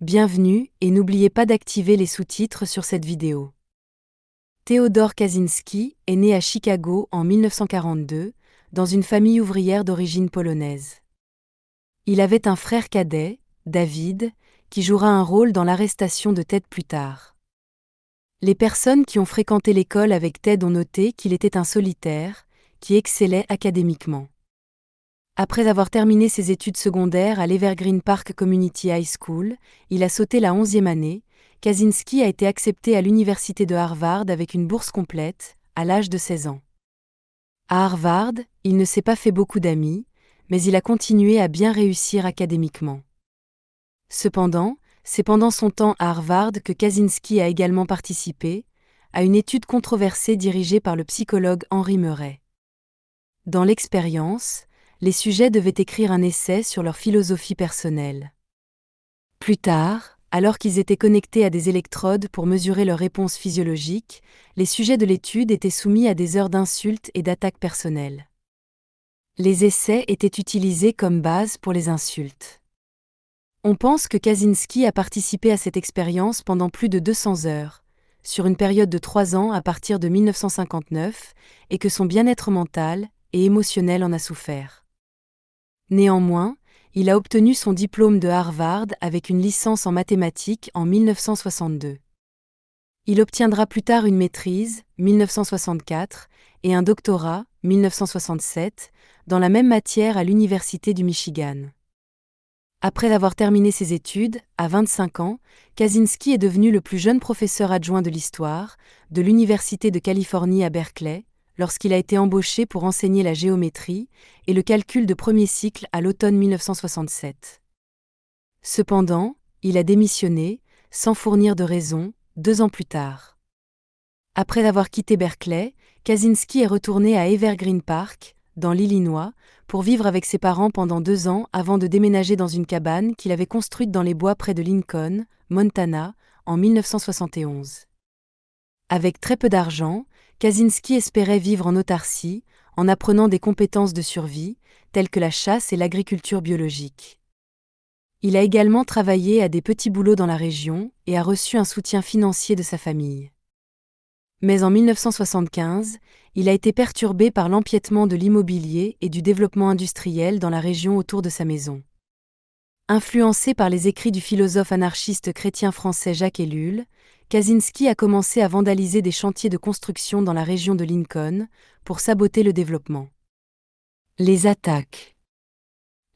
Bienvenue et n'oubliez pas d'activer les sous-titres sur cette vidéo. Theodore Kaczynski est né à Chicago en 1942, dans une famille ouvrière d'origine polonaise. Il avait un frère cadet, David, qui jouera un rôle dans l'arrestation de Ted plus tard. Les personnes qui ont fréquenté l'école avec Ted ont noté qu'il était un solitaire, qui excellait académiquement. Après avoir terminé ses études secondaires à l'Evergreen Park Community High School, il a sauté la 11e année. Kaczynski a été accepté à l'université de Harvard avec une bourse complète, à l'âge de 16 ans. À Harvard, il ne s'est pas fait beaucoup d'amis, mais il a continué à bien réussir académiquement. Cependant, c'est pendant son temps à Harvard que Kaczynski a également participé à une étude controversée dirigée par le psychologue Henry Murray. Dans l'expérience, les sujets devaient écrire un essai sur leur philosophie personnelle. Plus tard, alors qu'ils étaient connectés à des électrodes pour mesurer leur réponse physiologique, les sujets de l'étude étaient soumis à des heures d'insultes et d'attaques personnelles. Les essais étaient utilisés comme base pour les insultes. On pense que Kaczynski a participé à cette expérience pendant plus de 200 heures, sur une période de 3 ans à partir de 1959, et que son bien-être mental et émotionnel en a souffert. Néanmoins, il a obtenu son diplôme de Harvard avec une licence en mathématiques en 1962. Il obtiendra plus tard une maîtrise, 1964, et un doctorat, 1967, dans la même matière à l'Université du Michigan. Après avoir terminé ses études, à 25 ans, Kaczynski est devenu le plus jeune professeur adjoint de l'histoire de l'Université de Californie à Berkeley, lorsqu'il a été embauché pour enseigner la géométrie et le calcul de premier cycle à l'automne 1967. Cependant, il a démissionné, sans fournir de raison, 2 ans plus tard. Après avoir quitté Berkeley, Kaczynski est retourné à Evergreen Park, dans l'Illinois, pour vivre avec ses parents pendant 2 ans avant de déménager dans une cabane qu'il avait construite dans les bois près de Lincoln, Montana, en 1971. Avec très peu d'argent, Kaczynski espérait vivre en autarcie, en apprenant des compétences de survie, telles que la chasse et l'agriculture biologique. Il a également travaillé à des petits boulots dans la région et a reçu un soutien financier de sa famille. Mais en 1975, il a été perturbé par l'empiètement de l'immobilier et du développement industriel dans la région autour de sa maison. Influencé par les écrits du philosophe anarchiste chrétien français Jacques Ellul, Kaczynski a commencé à vandaliser des chantiers de construction dans la région de Lincoln pour saboter le développement. Les attaques.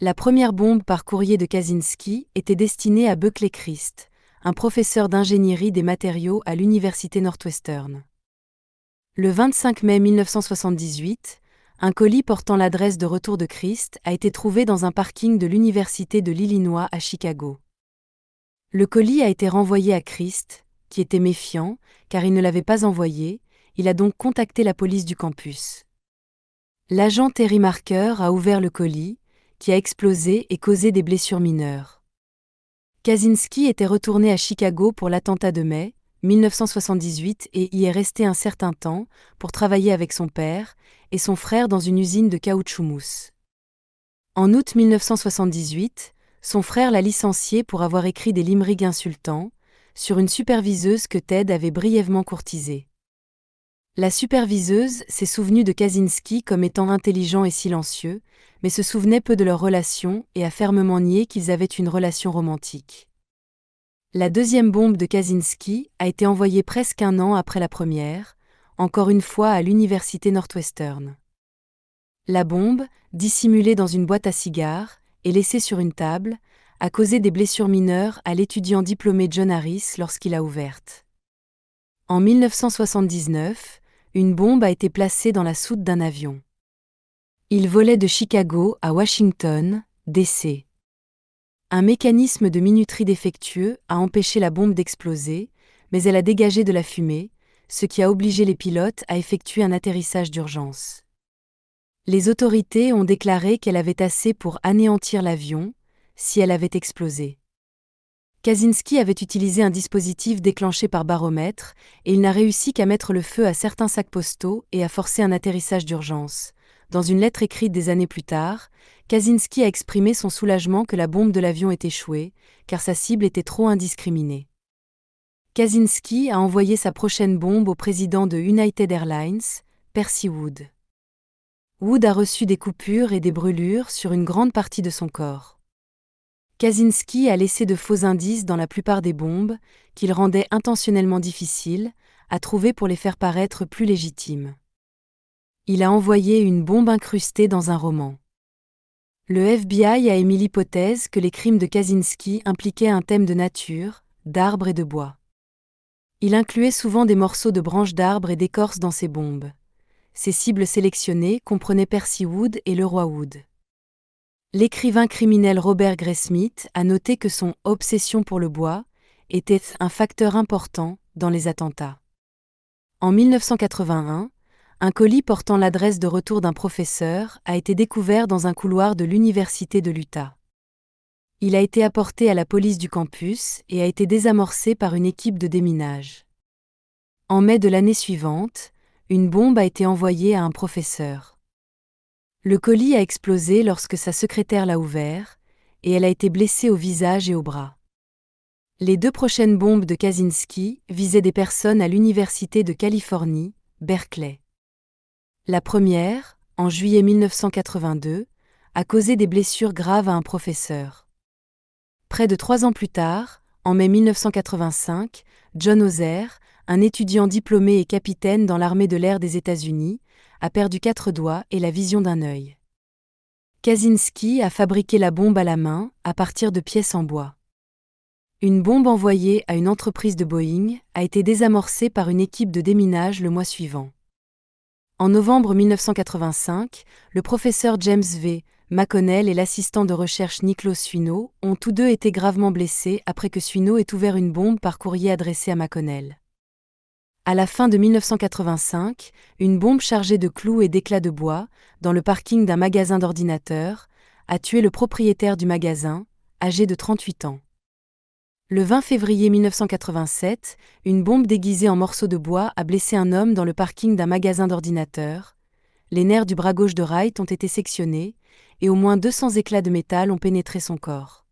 La première bombe par courrier de Kaczynski était destinée à Buckley Christ, un professeur d'ingénierie des matériaux à l'université Northwestern. Le 25 mai 1978, un colis portant l'adresse de retour de Christ a été trouvé dans un parking de l'université de l'Illinois à Chicago. Le colis a été renvoyé à Christ, qui était méfiant, car il ne l'avait pas envoyé. Il a donc contacté la police du campus. L'agent Terry Marker a ouvert le colis, qui a explosé et causé des blessures mineures. Kaczynski était retourné à Chicago pour l'attentat de mai 1978 et y est resté un certain temps pour travailler avec son père et son frère dans une usine de caoutchouc-mousse. En août 1978, son frère l'a licencié pour avoir écrit des limerick insultants sur une superviseuse que Ted avait brièvement courtisée. La superviseuse s'est souvenue de Kaczynski comme étant intelligent et silencieux, mais se souvenait peu de leur relation et a fermement nié qu'ils avaient une relation romantique. La deuxième bombe de Kaczynski a été envoyée presque 1 an après la première, encore une fois à l'université Northwestern. La bombe, dissimulée dans une boîte à cigares et laissée sur une table, a causé des blessures mineures à l'étudiant diplômé John Harris lorsqu'il l'a ouverte. En 1979, une bombe a été placée dans la soute d'un avion. Il volait de Chicago à Washington, D.C. Un mécanisme de minuterie défectueux a empêché la bombe d'exploser, mais elle a dégagé de la fumée, ce qui a obligé les pilotes à effectuer un atterrissage d'urgence. Les autorités ont déclaré qu'elle avait assez pour anéantir l'avion, si elle avait explosé. Kaczynski avait utilisé un dispositif déclenché par baromètre, et il n'a réussi qu'à mettre le feu à certains sacs postaux et à forcer un atterrissage d'urgence, dans une lettre écrite des années plus tard, Kaczynski a exprimé son soulagement que la bombe de l'avion ait échoué, car sa cible était trop indiscriminée. Kaczynski a envoyé sa prochaine bombe au président de United Airlines, Percy Wood. Wood a reçu des coupures et des brûlures sur une grande partie de son corps. Kaczynski a laissé de faux indices dans la plupart des bombes, qu'il rendait intentionnellement difficiles à trouver pour les faire paraître plus légitimes. Il a envoyé une bombe incrustée dans un roman. Le FBI a émis l'hypothèse que les crimes de Kaczynski impliquaient un thème de nature, d'arbres et de bois. Il incluait souvent des morceaux de branches d'arbres et d'écorce dans ses bombes. Ses cibles sélectionnées comprenaient Percy Wood et Leroy Wood. L'écrivain criminel Robert Graysmith a noté que son « obsession pour le bois » était un facteur important dans les attentats. En 1981, un colis portant l'adresse de retour d'un professeur a été découvert dans un couloir de l'Université de l'Utah. Il a été apporté à la police du campus et a été désamorcé par une équipe de déminage. En mai de l'année suivante, une bombe a été envoyée à un professeur. Le colis a explosé lorsque sa secrétaire l'a ouvert, et elle a été blessée au visage et au bras. Les 2 prochaines bombes de Kaczynski visaient des personnes à l'Université de Californie, Berkeley. La première, en juillet 1982, a causé des blessures graves à un professeur. Près de 3 ans plus tard, en mai 1985, John Ozer, un étudiant diplômé et capitaine dans l'armée de l'air des États-Unis, a perdu 4 doigts et la vision d'un œil. Kaczynski a fabriqué la bombe à la main, à partir de pièces en bois. Une bombe envoyée à une entreprise de Boeing a été désamorcée par une équipe de déminage le mois suivant. En novembre 1985, le professeur James V. McConnell et l'assistant de recherche Nikolaus Suino ont tous deux été gravement blessés après que Suino ait ouvert une bombe par courrier adressé à McConnell. À la fin de 1985, une bombe chargée de clous et d'éclats de bois, dans le parking d'un magasin d'ordinateurs, a tué le propriétaire du magasin, âgé de 38 ans. Le 20 février 1987, une bombe déguisée en morceaux de bois a blessé un homme dans le parking d'un magasin d'ordinateurs. Les nerfs du bras gauche de Wright ont été sectionnés, et au moins 200 éclats de métal ont pénétré son corps.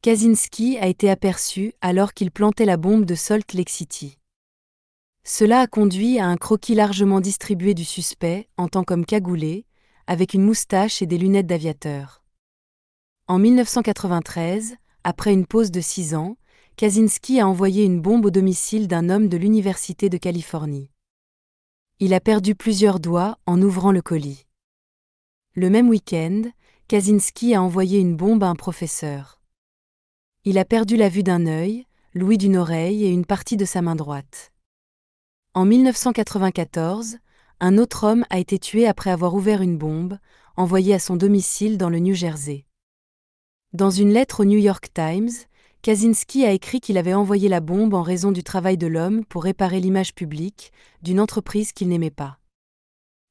Kaczynski a été aperçu alors qu'il plantait la bombe de Salt Lake City. Cela a conduit à un croquis largement distribué du suspect en tant qu'homme cagoulé, avec une moustache et des lunettes d'aviateur. En 1993, après une pause de 6 ans, Kaczynski a envoyé une bombe au domicile d'un homme de l'Université de Californie. Il a perdu plusieurs doigts en ouvrant le colis. Le même week-end, Kaczynski a envoyé une bombe à un professeur. Il a perdu la vue d'un œil, l'ouïe d'une oreille et une partie de sa main droite. En 1994, un autre homme a été tué après avoir ouvert une bombe, envoyée à son domicile dans le New Jersey. Dans une lettre au New York Times, Kaczynski a écrit qu'il avait envoyé la bombe en raison du travail de l'homme pour réparer l'image publique d'une entreprise qu'il n'aimait pas.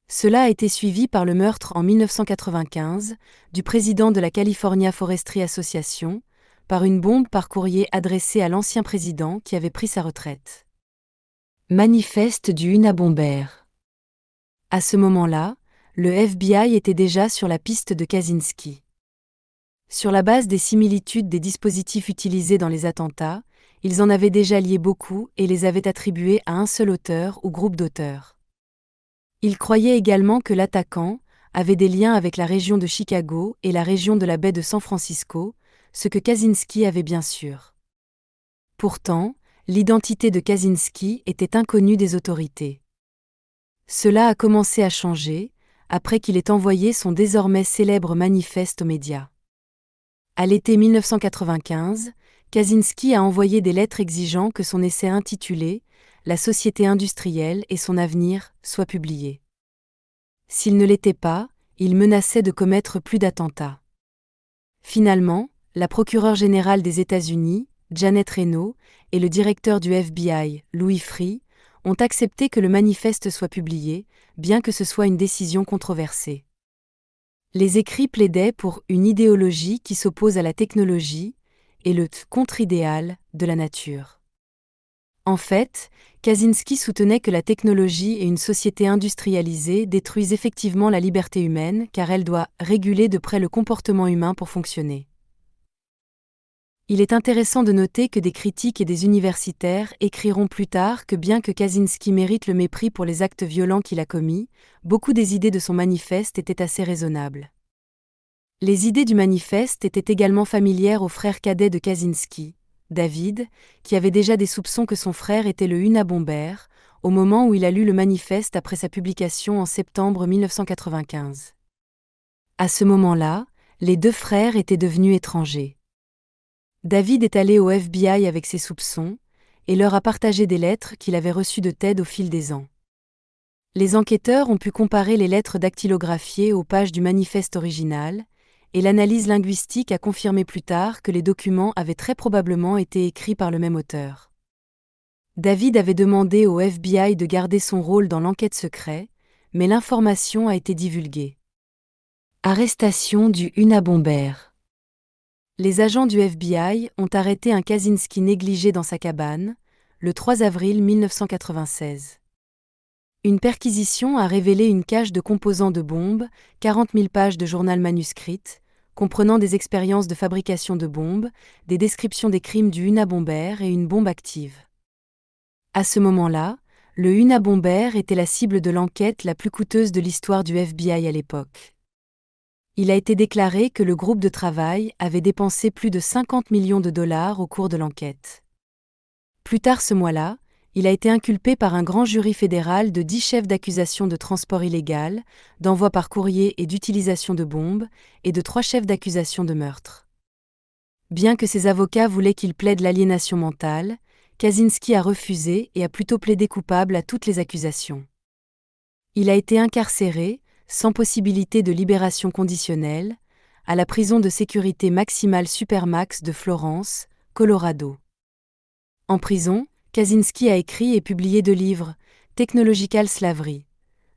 Cela a été suivi par le meurtre en 1995 du président de la California Forestry Association, par une bombe par courrier adressée à l'ancien président qui avait pris sa retraite. Manifeste du Unabomber. À ce moment-là, le FBI était déjà sur la piste de Kaczynski. Sur la base des similitudes des dispositifs utilisés dans les attentats, ils en avaient déjà lié beaucoup et les avaient attribués à un seul auteur ou groupe d'auteurs. Ils croyaient également que l'attaquant avait des liens avec la région de Chicago et la région de la baie de San Francisco, ce que Kaczynski avait bien sûr. Pourtant, l'identité de Kaczynski était inconnue des autorités. Cela a commencé à changer, après qu'il ait envoyé son désormais célèbre manifeste aux médias. À l'été 1995, Kaczynski a envoyé des lettres exigeant que son essai intitulé « La société industrielle et son avenir » soit publié. S'il ne l'était pas, il menaçait de commettre plus d'attentats. Finalement, la procureure générale des États-Unis, Janet Reno, et le directeur du FBI, Louis Freeh, ont accepté que le manifeste soit publié, bien que ce soit une décision controversée. Les écrits plaidaient pour une idéologie qui s'oppose à la technologie et le contre-idéal de la nature. En fait, Kaczynski soutenait que la technologie et une société industrialisée détruisent effectivement la liberté humaine car elle doit réguler de près le comportement humain pour fonctionner. Il est intéressant de noter que des critiques et des universitaires écriront plus tard que bien que Kaczynski mérite le mépris pour les actes violents qu'il a commis, beaucoup des idées de son manifeste étaient assez raisonnables. Les idées du manifeste étaient également familières au frère cadet de Kaczynski, David, qui avait déjà des soupçons que son frère était le Unabomber, au moment où il a lu le manifeste après sa publication en septembre 1995. À ce moment-là, les deux frères étaient devenus étrangers. David est allé au FBI avec ses soupçons, et leur a partagé des lettres qu'il avait reçues de Ted au fil des ans. Les enquêteurs ont pu comparer les lettres dactylographiées aux pages du manifeste original, et l'analyse linguistique a confirmé plus tard que les documents avaient très probablement été écrits par le même auteur. David avait demandé au FBI de garder son rôle dans l'enquête secrète, mais l'information a été divulguée. Arrestation du Unabomber. Les agents du FBI ont arrêté un Kaczynski négligé dans sa cabane, le 3 avril 1996. Une perquisition a révélé une cache de composants de bombes, 40 000 pages de journal manuscrites, comprenant des expériences de fabrication de bombes, des descriptions des crimes du Unabomber et une bombe active. À ce moment-là, le Unabomber était la cible de l'enquête la plus coûteuse de l'histoire du FBI à l'époque. Il a été déclaré que le groupe de travail avait dépensé plus de 50 millions de dollars au cours de l'enquête. Plus tard ce mois-là, il a été inculpé par un grand jury fédéral de 10 chefs d'accusation de transport illégal, d'envoi par courrier et d'utilisation de bombes, et de 3 chefs d'accusation de meurtre. Bien que ses avocats voulaient qu'il plaide l'aliénation mentale, Kaczynski a refusé et a plutôt plaidé coupable à toutes les accusations. Il a été incarcéré, sans possibilité de libération conditionnelle, à la prison de sécurité maximale Supermax de Florence, Colorado. En prison, Kaczynski a écrit et publié 2 livres, Technological Slavery,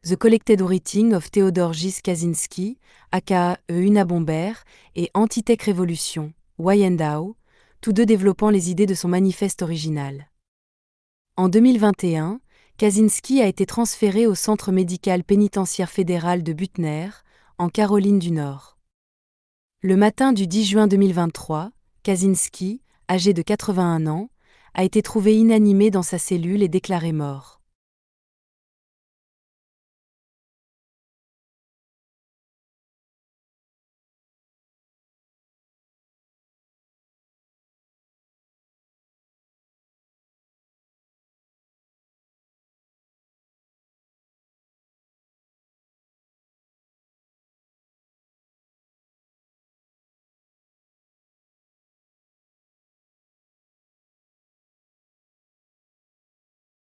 The Collected Writing of Theodore J. Kaczynski, aka Unabomber, et Anti-Tech Revolution, Why and How, tous deux développant les idées de son manifeste original. En 2021, Kaczynski a été transféré au Centre médical pénitentiaire fédéral de Butner, en Caroline du Nord. Le matin du 10 juin 2023, Kaczynski, âgé de 81 ans, a été trouvé inanimé dans sa cellule et déclaré mort.